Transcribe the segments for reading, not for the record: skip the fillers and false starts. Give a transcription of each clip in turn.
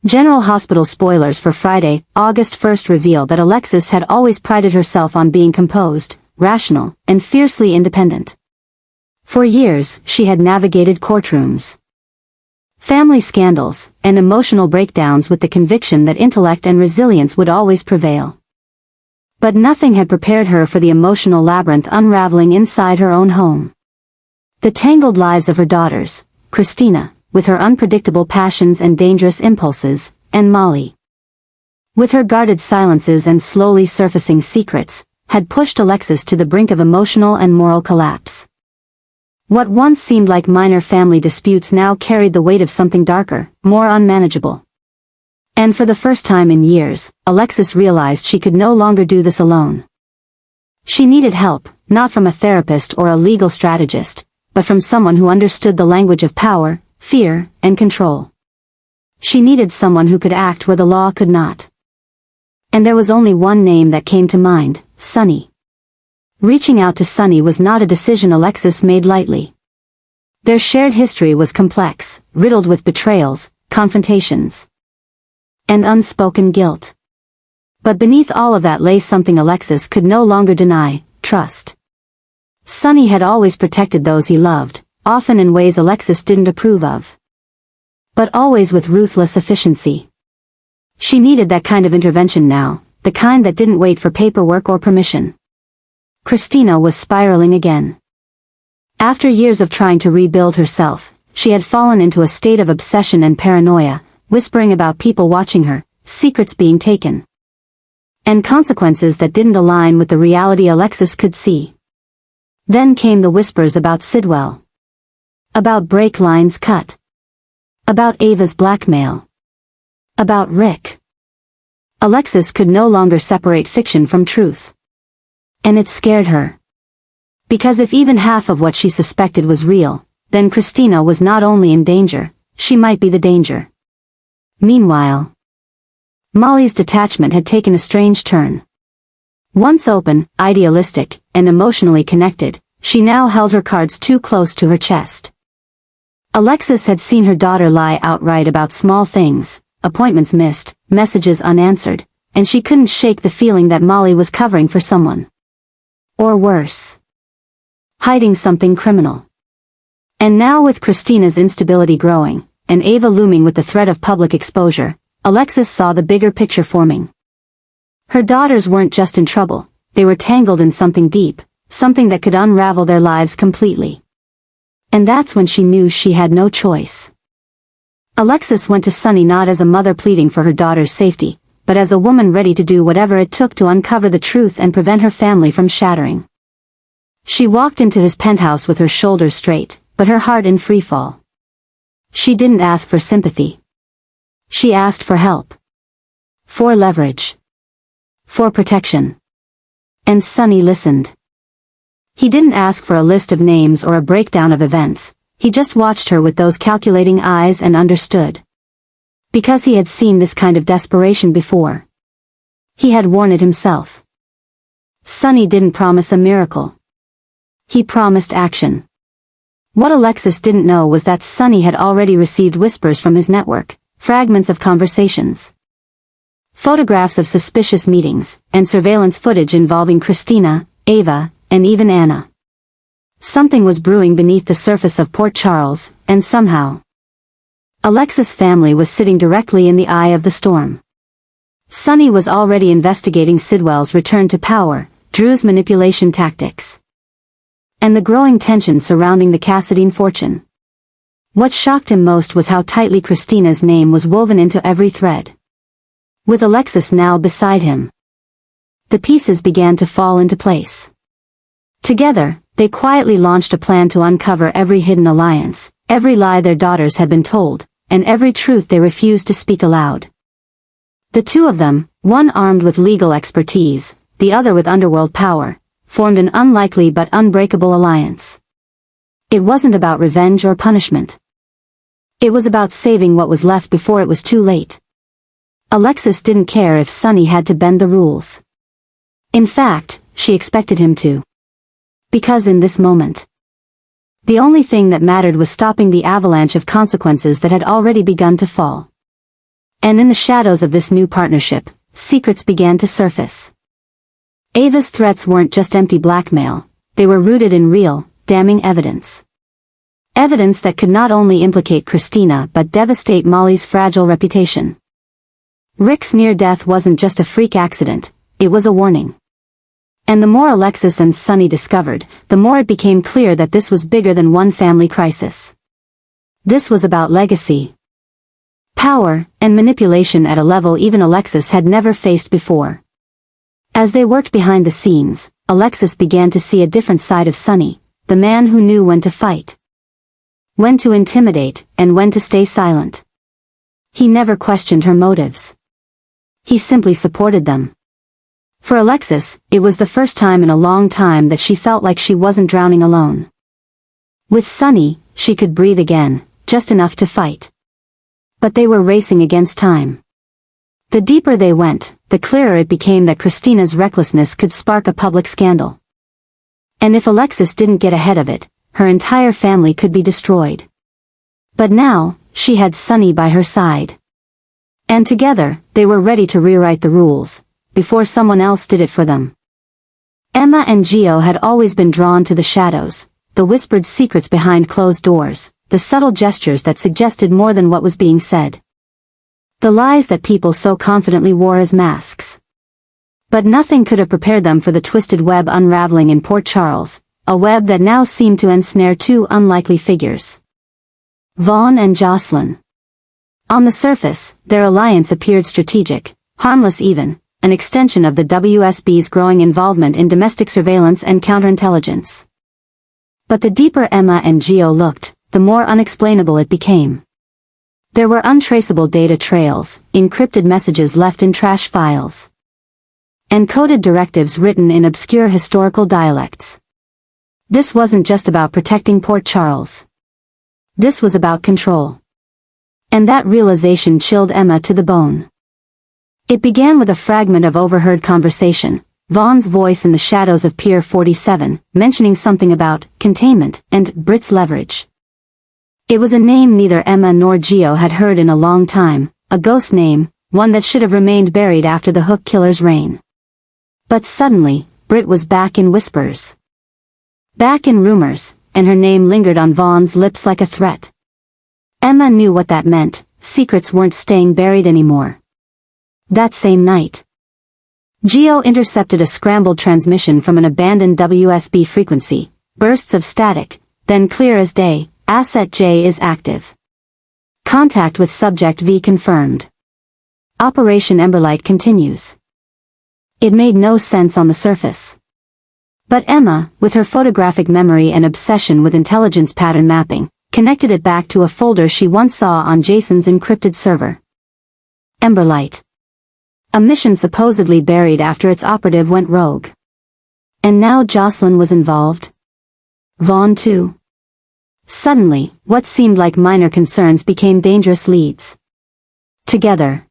General Hospital spoilers for Friday, August 1st reveal that Alexis had always prided herself on being composed, rational, and fiercely independent. For years, she had navigated courtrooms, family scandals, and emotional breakdowns with the conviction that intellect and resilience would always prevail. But nothing had prepared her for the emotional labyrinth unraveling inside her own home. The tangled lives of her daughters, Christina, with her unpredictable passions and dangerous impulses, and Molly, with her guarded silences and slowly surfacing secrets, had pushed Alexis to the brink of emotional and moral collapse. What once seemed like minor family disputes now carried the weight of something darker, more unmanageable. And for the first time in years, Alexis realized she could no longer do this alone. She needed help, not from a therapist or a legal strategist, but from someone who understood the language of power, fear, and control. She needed someone who could act where the law could not. And there was only one name that came to mind: Sunny. Reaching out to Sunny was not a decision Alexis made lightly. Their shared history was complex, riddled with betrayals, confrontations, and unspoken guilt. But beneath all of that lay something Alexis could no longer deny: trust. Sunny had always protected those he loved, often in ways Alexis didn't approve of, but always with ruthless efficiency. She needed that kind of intervention now, the kind that didn't wait for paperwork or permission. Christina was spiraling again. After years of trying to rebuild herself, she had fallen into a state of obsession and paranoia, whispering about people watching her, secrets being taken, and consequences that didn't align with the reality Alexis could see. Then came the whispers about Sidwell, about brake lines cut, about Ava's blackmail, about Rick. Alexis could no longer separate fiction from truth. And it scared her. Because if even half of what she suspected was real, then Christina was not only in danger, she might be the danger. Meanwhile, Molly's detachment had taken a strange turn. Once open, idealistic, and emotionally connected, she now held her cards too close to her chest. Alexis had seen her daughter lie outright about small things, appointments missed, messages unanswered, and she couldn't shake the feeling that Molly was covering for someone. Or worse, hiding something criminal. And now with Christina's instability growing, and Ava looming with the threat of public exposure, Alexis saw the bigger picture forming. Her daughters weren't just in trouble, they were tangled in something deep, something that could unravel their lives completely. And that's when she knew she had no choice. Alexis went to Sunny not as a mother pleading for her daughter's safety, but as a woman ready to do whatever it took to uncover the truth and prevent her family from shattering. She walked into his penthouse with her shoulders straight, but her heart in freefall. She didn't ask for sympathy. She asked for help. For leverage. For protection. And Sunny listened. He didn't ask for a list of names or a breakdown of events, he just watched her with those calculating eyes and understood. Because he had seen this kind of desperation before. He had worn it himself. Sunny didn't promise a miracle. He promised action. What Alexis didn't know was that Sunny had already received whispers from his network, fragments of conversations, photographs of suspicious meetings, and surveillance footage involving Christina, Ava, and even Anna. Something was brewing beneath the surface of Port Charles, and somehow, Alexis' family was sitting directly in the eye of the storm. Sunny was already investigating Sidwell's return to power, Drew's manipulation tactics, and the growing tension surrounding the Cassadine fortune. What shocked him most was how tightly Christina's name was woven into every thread. With Alexis now beside him, the pieces began to fall into place. Together, they quietly launched a plan to uncover every hidden alliance, every lie their daughters had been told, and every truth they refused to speak aloud. The two of them, one armed with legal expertise, the other with underworld power, formed an unlikely but unbreakable alliance. It wasn't about revenge or punishment. It was about saving what was left before it was too late. Alexis didn't care if Sunny had to bend the rules. In fact, she expected him to. Because in this moment, the only thing that mattered was stopping the avalanche of consequences that had already begun to fall. And in the shadows of this new partnership, secrets began to surface. Ava's threats weren't just empty blackmail, they were rooted in real, damning evidence. Evidence that could not only implicate Christina but devastate Molly's fragile reputation. Rick's near-death wasn't just a freak accident, it was a warning. And the more Alexis and Sunny discovered, the more it became clear that this was bigger than one family crisis. This was about legacy, power, and manipulation at a level even Alexis had never faced before. As they worked behind the scenes, Alexis began to see a different side of Sunny, the man who knew when to fight, when to intimidate, and when to stay silent. He never questioned her motives. He simply supported them. For Alexis, it was the first time in a long time that she felt like she wasn't drowning alone. With Sunny, she could breathe again, just enough to fight. But they were racing against time. The deeper they went, the clearer it became that Christina's recklessness could spark a public scandal. And if Alexis didn't get ahead of it, her entire family could be destroyed. But now, she had Sunny by her side. And together, they were ready to rewrite the rules, before someone else did it for them. Emma and Gio had always been drawn to the shadows, the whispered secrets behind closed doors, the subtle gestures that suggested more than what was being said. The lies that people so confidently wore as masks. But nothing could have prepared them for the twisted web unraveling in Port Charles, a web that now seemed to ensnare two unlikely figures. Vaughn and Jocelyn. On the surface, their alliance appeared strategic, harmless even, an extension of the WSB's growing involvement in domestic surveillance and counterintelligence. But the deeper Emma and Gio looked, the more unexplainable it became. There were untraceable data trails, encrypted messages left in trash files, and coded directives written in obscure historical dialects. This wasn't just about protecting Port Charles. This was about control. And that realization chilled Emma to the bone. It began with a fragment of overheard conversation, Vaughn's voice in the shadows of Pier 47, mentioning something about containment and Brit's leverage. It was a name neither Emma nor Gio had heard in a long time, a ghost name, one that should have remained buried after the Hook killer's reign. But suddenly, Brit was back in whispers. Back in rumors, and her name lingered on Vaughn's lips like a threat. Emma knew what that meant, secrets weren't staying buried anymore. That same night, Gio intercepted a scrambled transmission from an abandoned WSB frequency, bursts of static, then clear as day, Asset J is active. Contact with Subject V confirmed. Operation Emberlight continues. It made no sense on the surface. But Emma, with her photographic memory and obsession with intelligence pattern mapping, connected it back to a folder she once saw on Jason's encrypted server. Emberlight. A mission supposedly buried after its operative went rogue. And now Jocelyn was involved. Vaughn too. Suddenly, what seemed like minor concerns became dangerous leads. Together,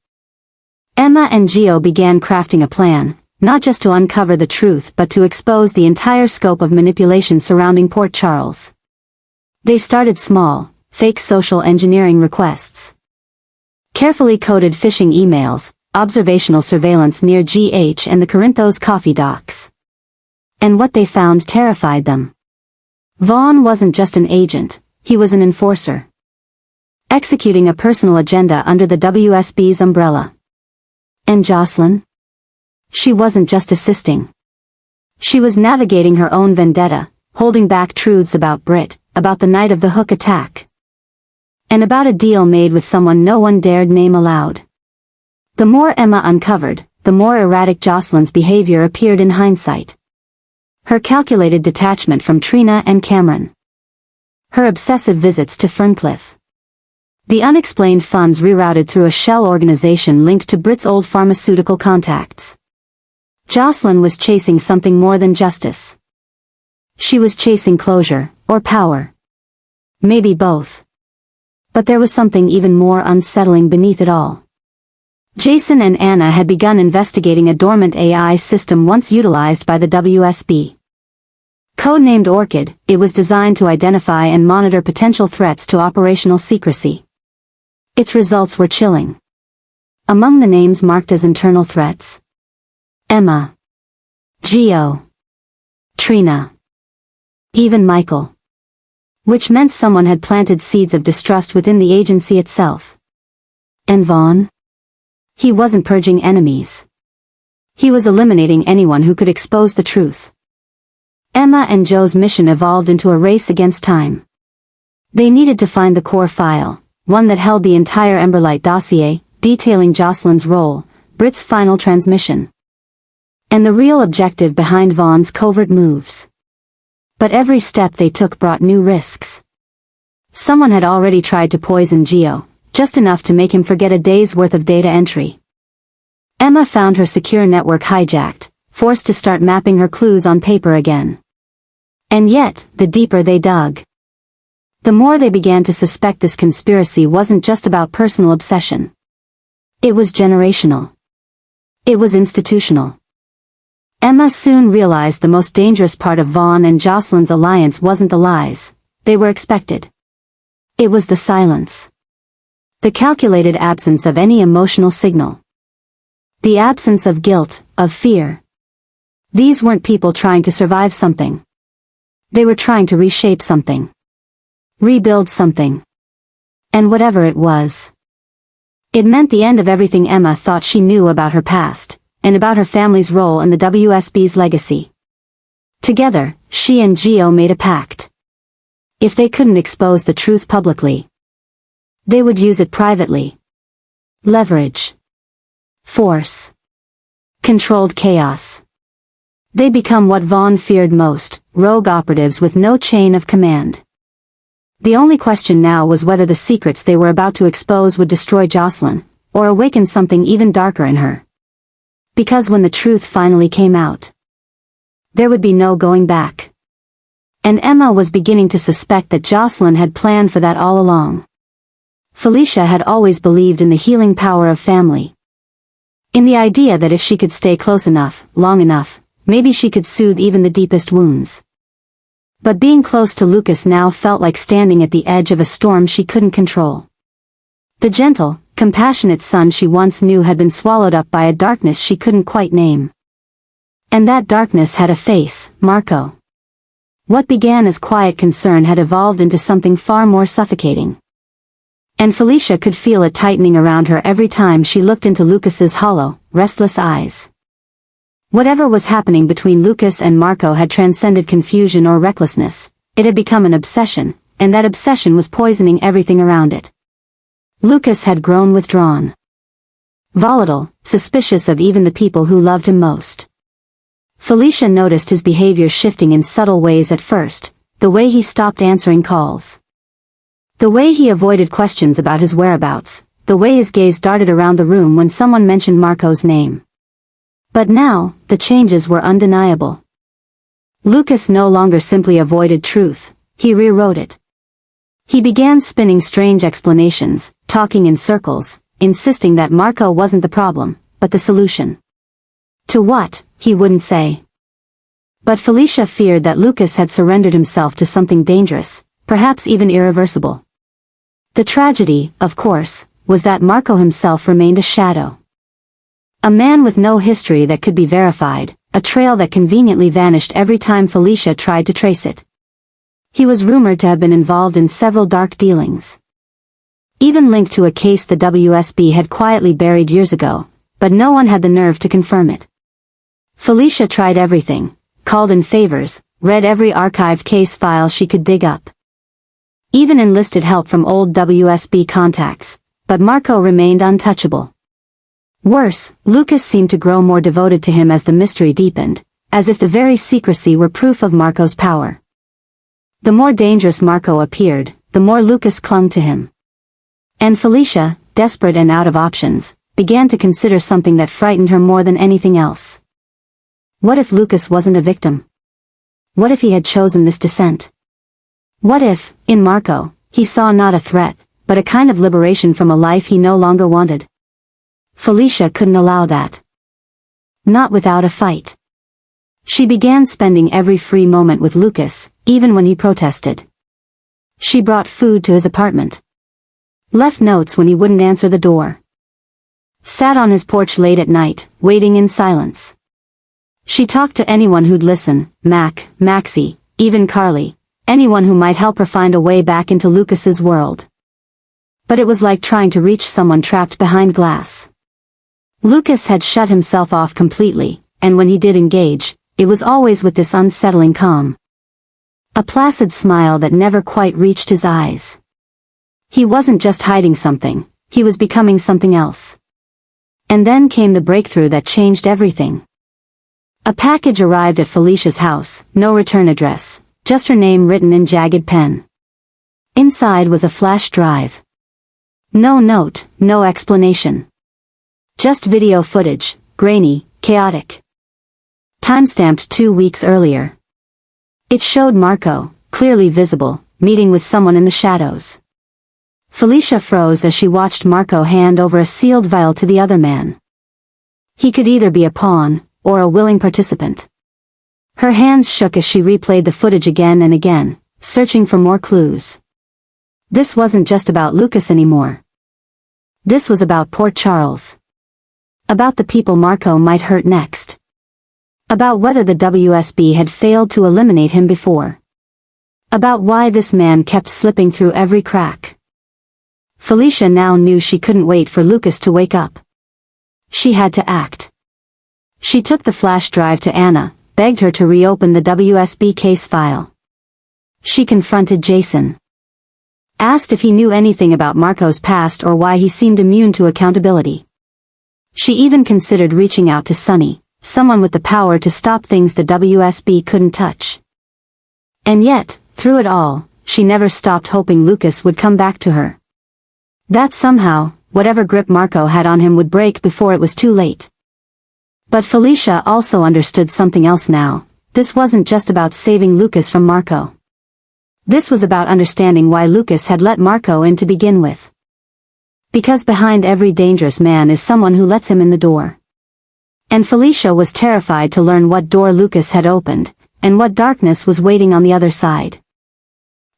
Emma and Gio began crafting a plan, not just to uncover the truth but to expose the entire scope of manipulation surrounding Port Charles. They started small, fake social engineering requests. Carefully coded phishing emails, observational surveillance near GH and the Corinthos coffee docks. And what they found terrified them. Vaughn wasn't just an agent, he was an enforcer. Executing a personal agenda under the WSB's umbrella. And Jocelyn? She wasn't just assisting. She was navigating her own vendetta, holding back truths about Brit, about the night of the Hook attack. And about a deal made with someone no one dared name aloud. The more Emma uncovered, the more erratic Jocelyn's behavior appeared in hindsight. Her calculated detachment from Trina and Cameron. Her obsessive visits to Ferncliff. The unexplained funds rerouted through a shell organization linked to Brit's old pharmaceutical contacts. Jocelyn was chasing something more than justice. She was chasing closure, or power. Maybe both. But there was something even more unsettling beneath it all. Jason and Anna had begun investigating a dormant AI system once utilized by the WSB. Codenamed Orchid, it was designed to identify and monitor potential threats to operational secrecy. Its results were chilling. Among the names marked as internal threats: Emma, Gio, Trina, even Michael. Which meant someone had planted seeds of distrust within the agency itself. And Vaughn? He wasn't purging enemies. He was eliminating anyone who could expose the truth. Emma and Joe's mission evolved into a race against time. They needed to find the core file, one that held the entire Emberlight dossier, detailing Jocelyn's role, Britt's final transmission, and the real objective behind Vaughn's covert moves. But every step they took brought new risks. Someone had already tried to poison Gio, just enough to make him forget a day's worth of data entry. Emma found her secure network hijacked, forced to start mapping her clues on paper again. And yet, the deeper they dug, the more they began to suspect this conspiracy wasn't just about personal obsession. It was generational. It was institutional. Emma soon realized the most dangerous part of Vaughn and Jocelyn's alliance wasn't the lies they were expected. It was the silence. The calculated absence of any emotional signal. The absence of guilt, of fear. These weren't people trying to survive something. They were trying to reshape something. Rebuild something. And whatever it was, it meant the end of everything Emma thought she knew about her past, and about her family's role in the WSB's legacy. Together, she and Gio made a pact. If they couldn't expose the truth publicly, they would use it privately. Leverage. Force. Controlled chaos. They become what Vaughn feared most, rogue operatives with no chain of command. The only question now was whether the secrets they were about to expose would destroy Jocelyn, or awaken something even darker in her. Because when the truth finally came out, there would be no going back. And Emma was beginning to suspect that Jocelyn had planned for that all along. Felicia had always believed in the healing power of family. In the idea that if she could stay close enough, long enough, maybe she could soothe even the deepest wounds. But being close to Lucas now felt like standing at the edge of a storm she couldn't control. The gentle, compassionate son she once knew had been swallowed up by a darkness she couldn't quite name. And that darkness had a face, Marco. What began as quiet concern had evolved into something far more suffocating. And Felicia could feel it tightening around her every time she looked into Lucas's hollow, restless eyes. Whatever was happening between Lucas and Marco had transcended confusion or recklessness. It had become an obsession, and that obsession was poisoning everything around it. Lucas had grown withdrawn. Volatile, suspicious of even the people who loved him most. Felicia noticed his behavior shifting in subtle ways at first, the way he stopped answering calls. The way he avoided questions about his whereabouts, the way his gaze darted around the room when someone mentioned Marco's name. But now, the changes were undeniable. Lucas no longer simply avoided truth, he rewrote it. He began spinning strange explanations, talking in circles, insisting that Marco wasn't the problem, but the solution. To what, he wouldn't say. But Felicia feared that Lucas had surrendered himself to something dangerous, perhaps even irreversible. The tragedy, of course, was that Marco himself remained a shadow. A man with no history that could be verified, a trail that conveniently vanished every time Felicia tried to trace it. He was rumored to have been involved in several dark dealings. Even linked to a case the WSB had quietly buried years ago, but no one had the nerve to confirm it. Felicia tried everything, called in favors, read every archived case file she could dig up. Even enlisted help from old WSB contacts, but Marco remained untouchable. Worse, Lucas seemed to grow more devoted to him as the mystery deepened, as if the very secrecy were proof of Marco's power. The more dangerous Marco appeared, the more Lucas clung to him. And Felicia, desperate and out of options, began to consider something that frightened her more than anything else. What if Lucas wasn't a victim? What if he had chosen this descent? What if, in Marco, he saw not a threat, but a kind of liberation from a life he no longer wanted? Felicia couldn't allow that. Not without a fight. She began spending every free moment with Lucas, even when he protested. She brought food to his apartment. Left notes when he wouldn't answer the door. Sat on his porch late at night, waiting in silence. She talked to anyone who'd listen, Maxie, even Carly, anyone who might help her find a way back into Lucas's world. But it was like trying to reach someone trapped behind glass. Lucas had shut himself off completely, and when he did engage, it was always with this unsettling calm. A placid smile that never quite reached his eyes. He wasn't just hiding something, he was becoming something else. And then came the breakthrough that changed everything. A package arrived at Felicia's house, no return address, just her name written in jagged pen. Inside was a flash drive. No note, no explanation. Just video footage, grainy, chaotic. Timestamped 2 weeks earlier. It showed Marco, clearly visible, meeting with someone in the shadows. Felicia froze as she watched Marco hand over a sealed vial to the other man. He could either be a pawn, or a willing participant. Her hands shook as she replayed the footage again and again, searching for more clues. This wasn't just about Lucas anymore. This was about Port Charles. About the people Marco might hurt next. About whether the WSB had failed to eliminate him before. About why this man kept slipping through every crack. Felicia now knew she couldn't wait for Lucas to wake up. She had to act. She took the flash drive to Anna, begged her to reopen the WSB case file. She confronted Jason. Asked if he knew anything about Marco's past or why he seemed immune to accountability. She even considered reaching out to Sunny, someone with the power to stop things the WSB couldn't touch. And yet, through it all, she never stopped hoping Lucas would come back to her. That somehow, whatever grip Marco had on him would break before it was too late. But Felicia also understood something else now. This wasn't just about saving Lucas from Marco. This was about understanding why Lucas had let Marco in to begin with. Because behind every dangerous man is someone who lets him in the door. And Felicia was terrified to learn what door Lucas had opened, and what darkness was waiting on the other side.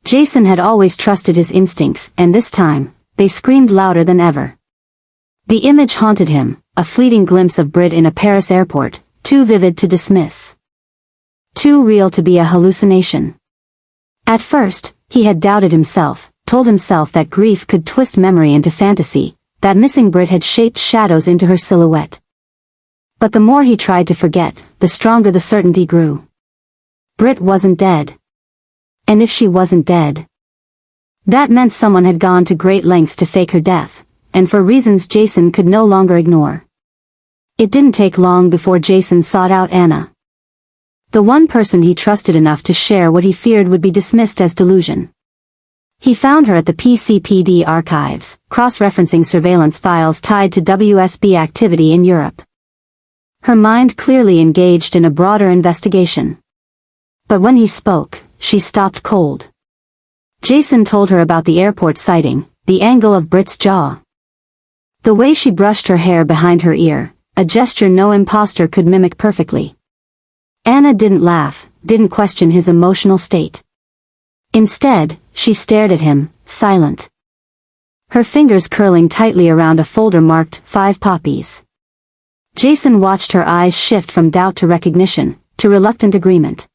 Jason had always trusted his instincts, and this time, they screamed louder than ever. The image haunted him, a fleeting glimpse of Brit in a Paris airport, too vivid to dismiss. Too real to be a hallucination. At first, he had doubted himself, told himself that grief could twist memory into fantasy, that missing Brit had shaped shadows into her silhouette. But the more he tried to forget, the stronger the certainty grew. Brit wasn't dead. And if she wasn't dead, that meant someone had gone to great lengths to fake her death, and for reasons Jason could no longer ignore. It didn't take long before Jason sought out Anna. The one person he trusted enough to share what he feared would be dismissed as delusion. He found her at the PCPD archives, cross-referencing surveillance files tied to WSB activity in Europe. Her mind clearly engaged in a broader investigation. But when he spoke, she stopped cold. Jason told her about the airport sighting, the angle of Brit's jaw. The way she brushed her hair behind her ear, a gesture no imposter could mimic perfectly. Anna didn't laugh, didn't question his emotional state. Instead, she stared at him, silent. Her fingers curling tightly around a folder marked 5 poppies. Jason watched her eyes shift from doubt to recognition, to reluctant agreement.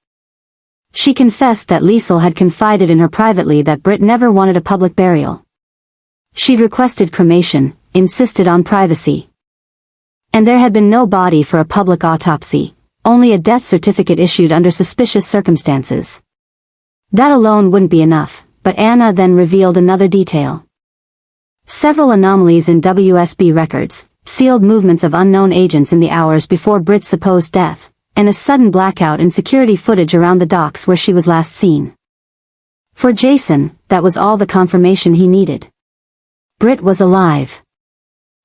She confessed that Liesel had confided in her privately that Brit never wanted a public burial. She'd requested cremation, insisted on privacy. And there had been no body for a public autopsy, only a death certificate issued under suspicious circumstances. That alone wouldn't be enough, but Anna then revealed another detail. Several anomalies in WSB records, sealed movements of unknown agents in the hours before Brit's supposed death, and a sudden blackout in security footage around the docks where she was last seen. For Jason, that was all the confirmation he needed. Brit was alive.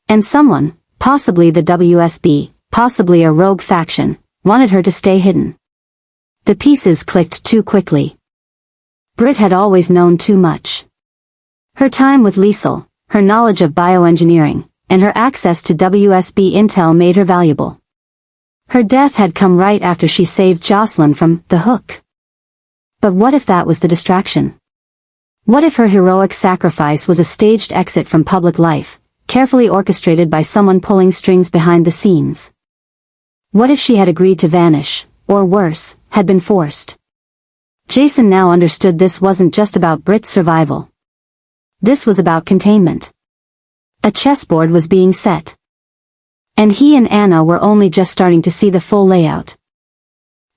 And someone, possibly the WSB, possibly a rogue faction, wanted her to stay hidden. The pieces clicked too quickly. Brit had always known too much. Her time with Liesel, her knowledge of bioengineering, and her access to WSB intel made her valuable. Her death had come right after she saved Jocelyn from the hook. But what if that was the distraction? What if her heroic sacrifice was a staged exit from public life, carefully orchestrated by someone pulling strings behind the scenes. What if she had agreed to vanish, or worse, had been forced? Jason now understood this wasn't just about Brit's survival. This was about containment. A chessboard was being set. And he and Anna were only just starting to see the full layout.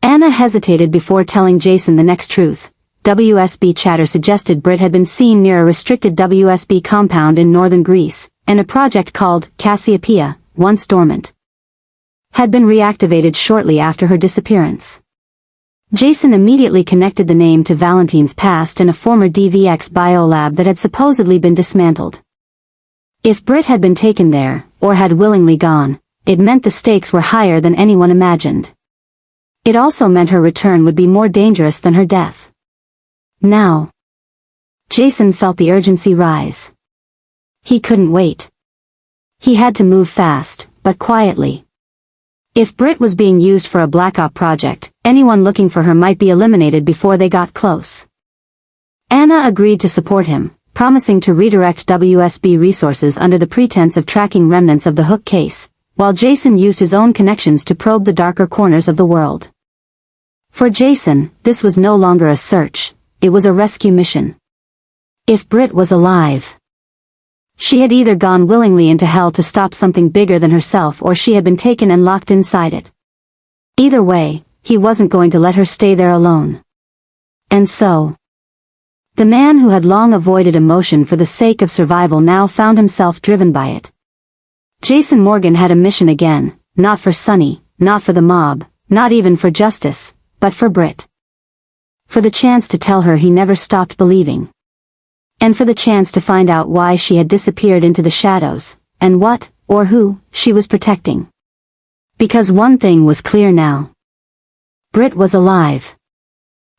Anna hesitated before telling Jason the next truth. WSB chatter suggested Brit had been seen near a restricted WSB compound in northern Greece, and a project called Cassiopeia, once dormant, had been reactivated shortly after her disappearance. Jason immediately connected the name to Valentine's past and a former DVX biolab that had supposedly been dismantled. If Brit had been taken there, or had willingly gone, it meant the stakes were higher than anyone imagined. It also meant her return would be more dangerous than her death. Now, Jason felt the urgency rise. He couldn't wait. He had to move fast, but quietly. If Brit was being used for a Black Op project, anyone looking for her might be eliminated before they got close. Anna agreed to support him, promising to redirect WSB resources under the pretense of tracking remnants of the Hook case, while Jason used his own connections to probe the darker corners of the world. For Jason, this was no longer a search, it was a rescue mission. If Brit was alive, she had either gone willingly into hell to stop something bigger than herself, or she had been taken and locked inside it. Either way, he wasn't going to let her stay there alone. And so, the man who had long avoided emotion for the sake of survival now found himself driven by it. Jason Morgan had a mission again, not for Sunny, not for the mob, not even for justice, but for Brit. For the chance to tell her he never stopped believing. And for the chance to find out why she had disappeared into the shadows, and what, or who, she was protecting. Because one thing was clear now. Brit was alive.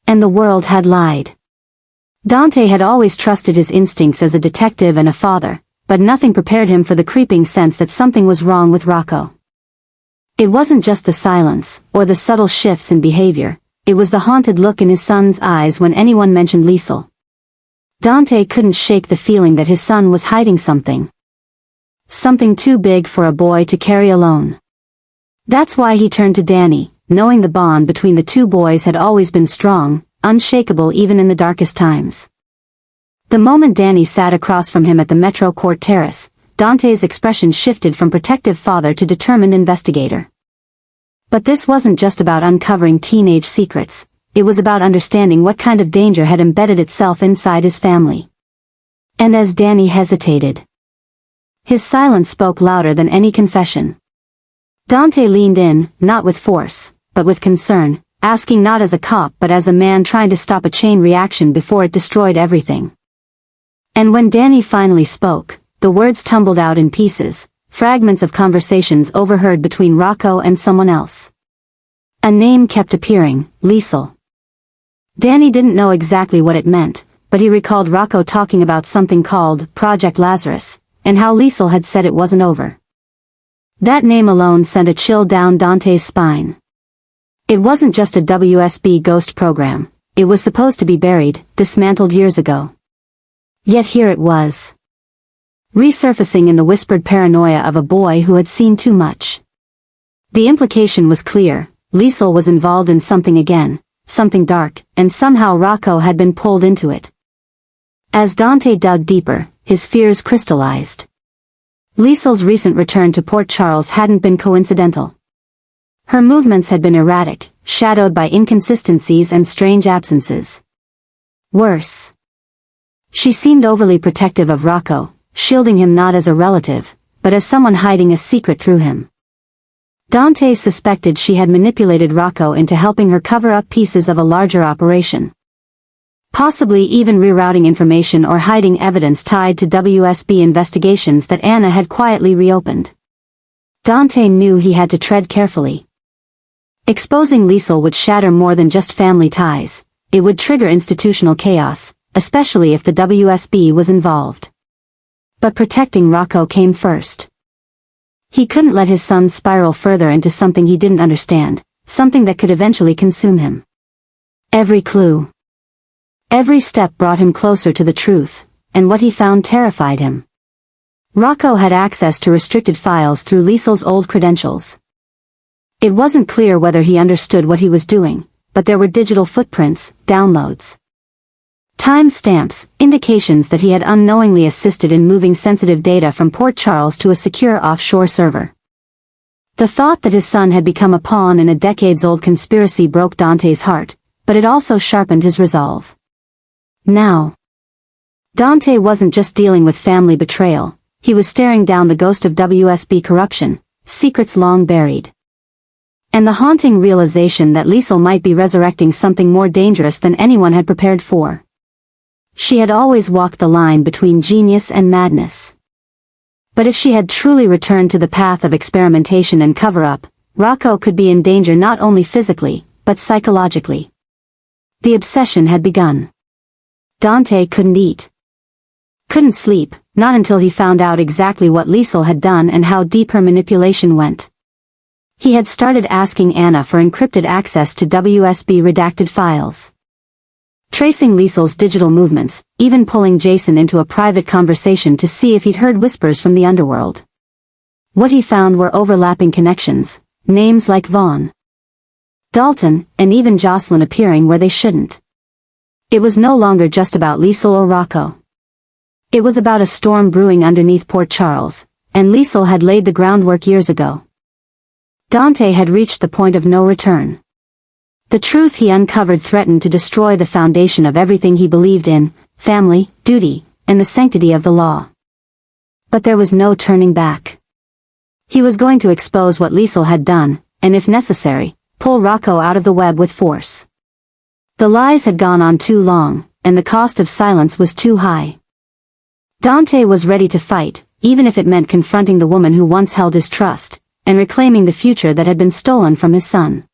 And the world had lied. Dante had always trusted his instincts as a detective and a father, but nothing prepared him for the creeping sense that something was wrong with Rocco. It wasn't just the silence, or the subtle shifts in behavior, it was the haunted look in his son's eyes when anyone mentioned Liesel. Dante couldn't shake the feeling that his son was hiding something. Something too big for a boy to carry alone. That's why he turned to Danny, knowing the bond between the two boys had always been strong, unshakable even in the darkest times. The moment Danny sat across from him at the Metro Court Terrace, Dante's expression shifted from protective father to determined investigator. But this wasn't just about uncovering teenage secrets, it was about understanding what kind of danger had embedded itself inside his family. And as Danny hesitated, his silence spoke louder than any confession. Dante leaned in, not with force, but with concern, asking not as a cop but as a man trying to stop a chain reaction before it destroyed everything. And when Danny finally spoke, the words tumbled out in pieces, fragments of conversations overheard between Rocco and someone else. A name kept appearing, Liesel. Danny didn't know exactly what it meant, but he recalled Rocco talking about something called Project Lazarus, and how Liesel had said it wasn't over. That name alone sent a chill down Dante's spine. It wasn't just a WSB ghost program, it was supposed to be buried, dismantled years ago. Yet here it was, resurfacing in the whispered paranoia of a boy who had seen too much. The implication was clear, Liesel was involved in something again, something dark, and somehow Rocco had been pulled into it. As Dante dug deeper, his fears crystallized. Liesel's recent return to Port Charles hadn't been coincidental. Her movements had been erratic, shadowed by inconsistencies and strange absences. Worse, she seemed overly protective of Rocco, shielding him not as a relative, but as someone hiding a secret through him. Dante suspected she had manipulated Rocco into helping her cover up pieces of a larger operation. Possibly even rerouting information or hiding evidence tied to WSB investigations that Anna had quietly reopened. Dante knew he had to tread carefully. Exposing Liesel would shatter more than just family ties, it would trigger institutional chaos, especially if the WSB was involved. But protecting Rocco came first. He couldn't let his son spiral further into something he didn't understand, something that could eventually consume him. Every clue, every step brought him closer to the truth, and what he found terrified him. Rocco had access to restricted files through Liesl's old credentials. It wasn't clear whether he understood what he was doing, but there were digital footprints, downloads, time-stamps, indications that he had unknowingly assisted in moving sensitive data from Port Charles to a secure offshore server. The thought that his son had become a pawn in a decades-old conspiracy broke Dante's heart, but it also sharpened his resolve. Now, Dante wasn't just dealing with family betrayal, he was staring down the ghost of WSB corruption, secrets long buried. And the haunting realization that Liesl might be resurrecting something more dangerous than anyone had prepared for. She had always walked the line between genius and madness. But if she had truly returned to the path of experimentation and cover-up, Rocco could be in danger not only physically, but psychologically. The obsession had begun. Dante couldn't eat. Couldn't sleep, not until he found out exactly what Liesl had done and how deep her manipulation went. He had started asking Anna for encrypted access to WSB redacted files. Tracing Liesl's digital movements, even pulling Jason into a private conversation to see if he'd heard whispers from the underworld. What he found were overlapping connections, names like Vaughn, Dalton, and even Jocelyn appearing where they shouldn't. It was no longer just about Liesl or Rocco. It was about a storm brewing underneath Port Charles, and Liesl had laid the groundwork years ago. Dante had reached the point of no return. The truth he uncovered threatened to destroy the foundation of everything he believed in, family, duty, and the sanctity of the law. But there was no turning back. He was going to expose what Liesl had done, and if necessary, pull Rocco out of the web with force. The lies had gone on too long, and the cost of silence was too high. Dante was ready to fight, even if it meant confronting the woman who once held his trust, and reclaiming the future that had been stolen from his son.